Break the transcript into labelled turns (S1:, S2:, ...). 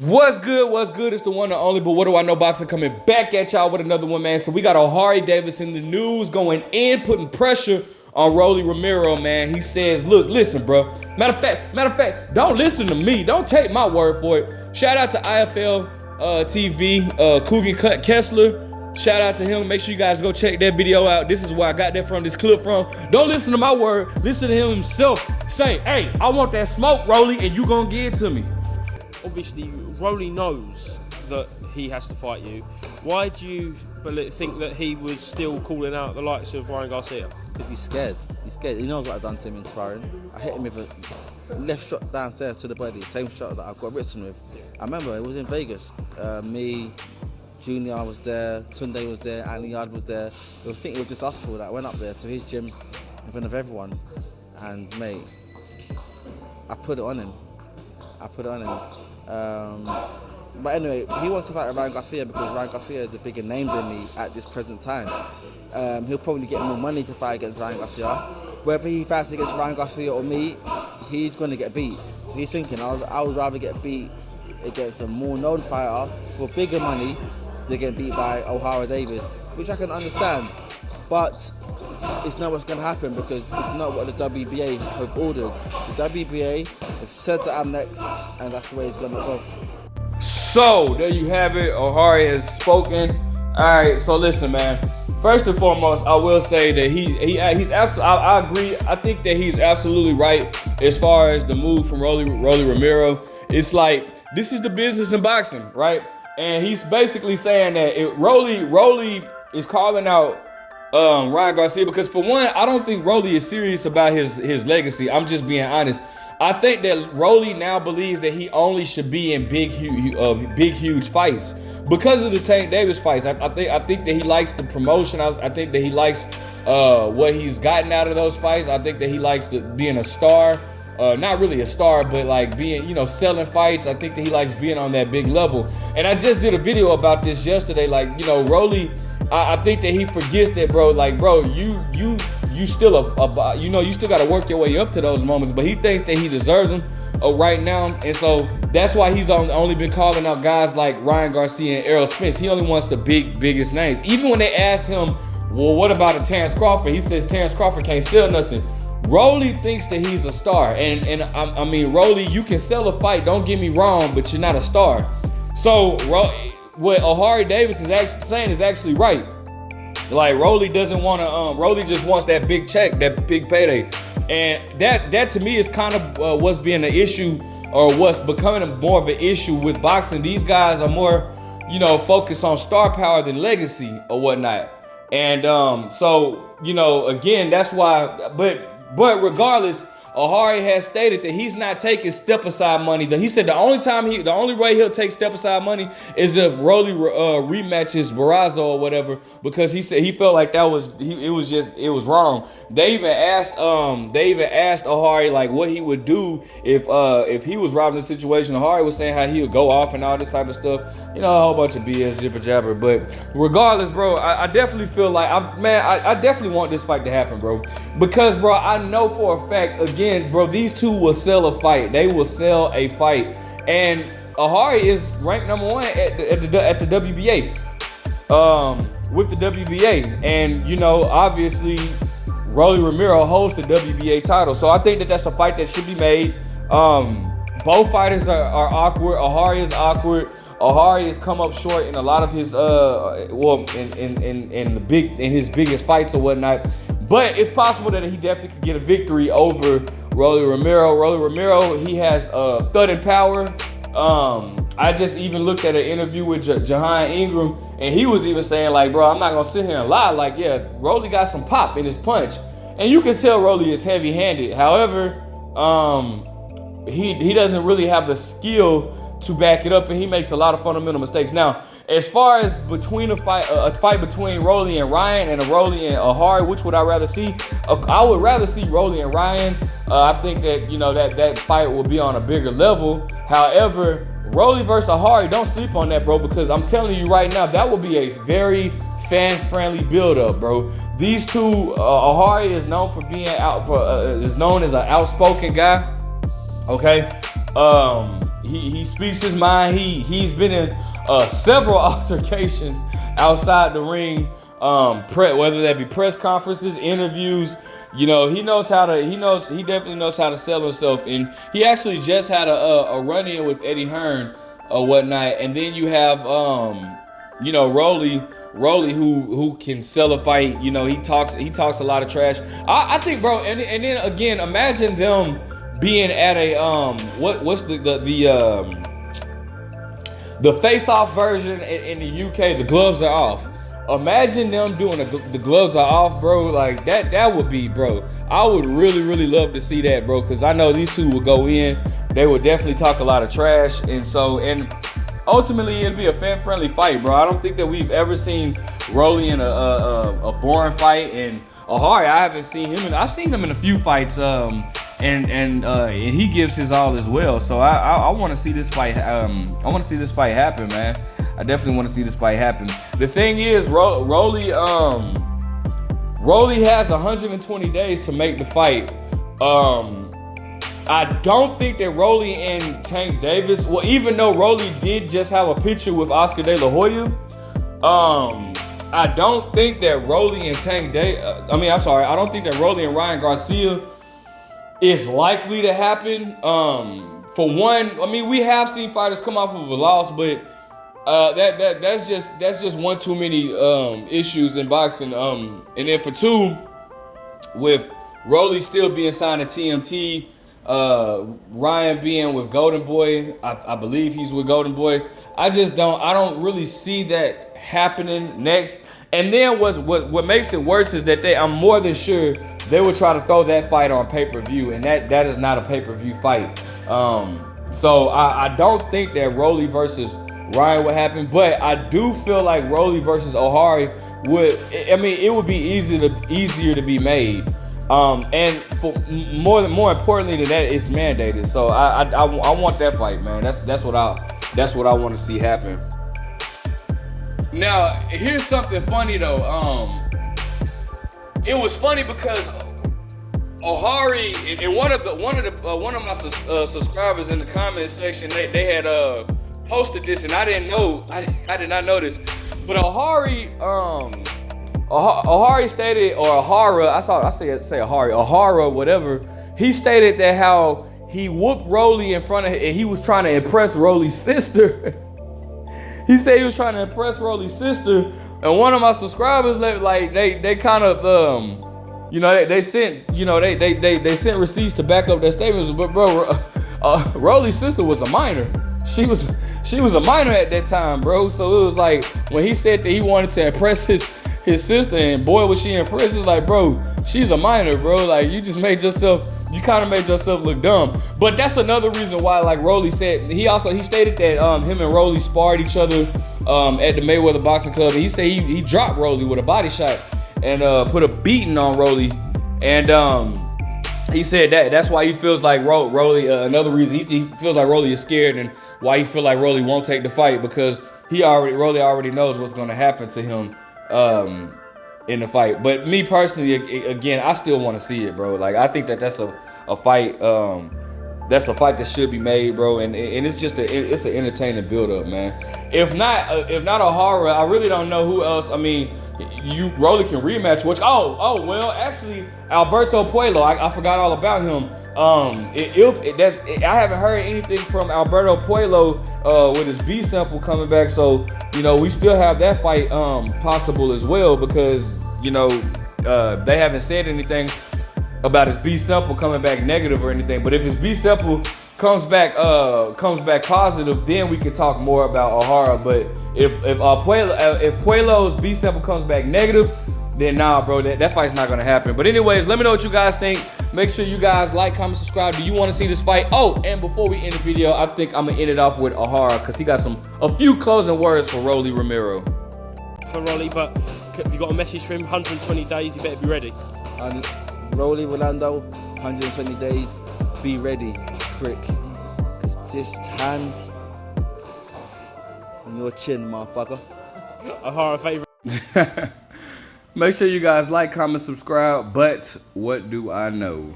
S1: What's good? What's good? It's the one and only, but what do I know boxing coming back at y'all with another one, man. So we got Ohara Davies in the news going in, putting pressure on Rolly Romero, man. He says, look, listen, bro. Matter of fact, don't listen to me. Don't take my word for it. Shout out to IFL TV, Coogan Kessler. Shout out to him. Make sure you guys go check that video out. This is where I got that from, this clip from. Don't listen to my word. Listen to him himself say, hey, I want that smoke, Rolly, and you gonna give it to me.
S2: Obviously, Rolly knows that he has to fight you. Why do you think that he was still calling out the likes of Ryan Garcia?
S3: Because he's scared. He's scared. He knows what I've done to him in sparring. I hit him with a left shot downstairs to the body, same shot that I've got written with. I remember it was in Vegas. Me, Junior was there, Tunde was there, Andy Yard was there. I think it was just us four that went up there to his gym in front of everyone. And mate, I put it on him. But anyway, he wants to fight Ryan Garcia because Ryan Garcia is a bigger name than me at this present time. He'll probably get more money to fight against Ryan Garcia. Whether he fights against Ryan Garcia or me, he's going to get beat. So he's thinking, I would rather get beat against a more known fighter for bigger money than get beat by Ohara Davies, which I can understand. But it's not what's going to happen because it's not what the WBA have ordered. The WBA have said that I'm next, and that's the way it's going to go.
S1: So there you have it. Ohara has spoken. All right. So listen, man. First and foremost, I will say that he's absolutely. I agree. I think that he's absolutely right as far as the move from Rolly Romero. It's like this is the business in boxing, right? And he's basically saying that Rolly is calling out Ryan Garcia because for one, I don't think Rolly is serious about his legacy. I'm just being honest. I think that Rolly now believes that he only should be in big huge fights because of the Tank Davis fights. I think that he likes the promotion. I think that he likes what he's gotten out of those fights. I think that he likes being a star. Not really a star, but like being, selling fights. I think that he likes being on that big level. And I just did a video about this yesterday. Like, Rolly, I think that he forgets that, bro. Like, bro, you still you still got to work your way up to those moments. But he thinks that he deserves them right now, and so that's why he's only been calling out guys like Ryan Garcia and Errol Spence. He only wants the biggest names. Even when they asked him, well, what about a Terrence Crawford? He says Terrence Crawford can't sell nothing. Rolly thinks that he's a star, and I mean, Rolly, you can sell a fight. Don't get me wrong, but you're not a star. So what Ohara Davies is actually saying is actually right. Like Rolly doesn't want to. Rolly just wants that big check, that big payday, and that to me is kind of what's being an issue, or what's becoming more of an issue with boxing. These guys are more, focused on star power than legacy or whatnot. And so again, that's why. But regardless, Ohara has stated that he's not taking step aside money. He said the only way he'll take step aside money is if Rolly rematches Barraza or whatever, because he said he felt like it was wrong. They even asked Ohara like what he would do if he was robbed in the situation. Ohara was saying how he would go off and all this type of stuff, a whole bunch of BS, jibber jabber. But regardless, bro, I definitely feel like I definitely want this fight to happen, bro, because bro, I know for a fact again, bro, these two will sell a fight. They will sell a fight, and Ohara is ranked number 1 at the WBA, with the WBA, and obviously Rolly Romero holds the WBA title. So I think that that's a fight that should be made. Both fighters are awkward. Ohara is awkward. Ohara has come up short in a lot of his in his biggest fights or whatnot. But it's possible that he definitely could get a victory over Rolly Romero. Rolly Romero, he has thud and power. I just even looked at an interview with Jahan Ingram, and he was even saying like, bro, I'm not gonna sit here and lie. Like, yeah, Rolly got some pop in his punch, and you can tell Rolly is heavy-handed. However, he doesn't really have the skill to back it up, and he makes a lot of fundamental mistakes. Now, as far as between a fight between Rolly and Ryan and a Rolly and Ohara, which would I rather see? I would rather see Rolly and Ryan. I think that that fight will be on a bigger level. However, Rolly versus Ohara, don't sleep on that, bro, because I'm telling you right now, that will be a very fan-friendly build-up, bro. These two, Ohara is known for being is known as an outspoken guy. Okay, he speaks his mind. He's been in several altercations outside the ring, whether that be press conferences, interviews. You know, he definitely knows how to sell himself. And he actually just had a run-in with Eddie Hearn or whatnot. And then you have, Rolly, who can sell a fight. You know, he talks a lot of trash. I think, bro, and then again, imagine them being at a what's the face-off version in the UK. The gloves are off. Imagine them doing the gloves are off, bro. Like that would be, bro. I would really, really love to see that, bro, because I know these two would go in. They would definitely talk a lot of trash, and ultimately it'd be a fan-friendly fight, bro. I don't think that we've ever seen Rolly in a boring fight. And Ohara, I haven't seen him. I've seen him in a few fights, and he gives his all as well. So I want to see this fight. I want to see this fight happen, man. I definitely want to see this fight happen. The thing is, Rolly has 120 days to make the fight. I don't think that Rolly and Tank Davis, well, even though Rolly did just have a picture with Oscar De La Hoya, I don't think that Rolly and I don't think that Rolly and Ryan Garcia is likely to happen. For one, I mean, we have seen fighters come off of a loss, but that's just one too many issues in boxing. And then for two, with Rolly still being signed to TMT, Ryan being with Golden Boy, I believe he's with Golden Boy. I don't really see that happening next. And then what makes it worse is that I'm more than sure they would try to throw that fight on pay-per-view, and that is not a pay-per-view fight. So I don't think that Rolly versus Ryan would happen, but I do feel like Rolly versus Ohara it would be easier to be made. And for more importantly than that, it's mandated. So I want that fight, man. That's what I want to see happen. Now, here's something funny though. It was funny because Ohara and one of my subscribers in the comment section, they had posted this, and I did not know this, but Ohara stated, or Ohara, I say Ohara, whatever. He stated that how he whooped Rolly in front of, and he was trying to impress Rolly's sister. He said he was trying to impress Rolly's sister, and one of my subscribers, like they kind of they sent receipts to back up their statements. But bro, Rolly's sister was a minor. She was a minor at that time, bro. So it was like when he said that he wanted to impress his sister, and boy was she impressed. It's like, bro, she's a minor, bro. Like you kind of made yourself look dumb. But that's another reason why, like Rolly said, he stated that him and Rolly sparred each other at the Mayweather Boxing Club, and he said he dropped Rolly with a body shot and put a beating on Rolly, and he said that's why he feels like Rolly. Another reason he feels like Rolly is scared, and why he feel like Rolly won't take the fight, because Rolly already knows what's going to happen to him in the fight. But me personally, again, I still want to see it, bro. Like I think that's a fight. That's a fight that should be made, bro. And it's just it's an entertaining build up, man. If not Ohara, I really don't know who else. I mean, Rolly can rematch. Well, actually, Alberto Puello. I forgot all about him. I haven't heard anything from Alberto Puello with his B sample coming back. So we still have that fight possible as well, because they haven't said anything about his B sample coming back negative or anything. But if his B sample comes back positive, then we can talk more about Ohara. But if Puello's B sample comes back negative, then nah, bro, that fight's not gonna happen. But anyways, let me know what you guys think. Make sure you guys like, comment, subscribe. Do you want to see this fight? Oh, and before we end the video, I think I'm gonna end it off with Ohara, because he got a few closing words for Rolly Romero.
S2: For Rolly, but have you got a message for him? 120 days, you better be ready.
S3: Rolly Rolando, 120 days, be ready, prick. Because this hand on your chin, motherfucker.
S2: Ohara favorite.
S1: Make sure you guys like, comment, subscribe. But what do I know?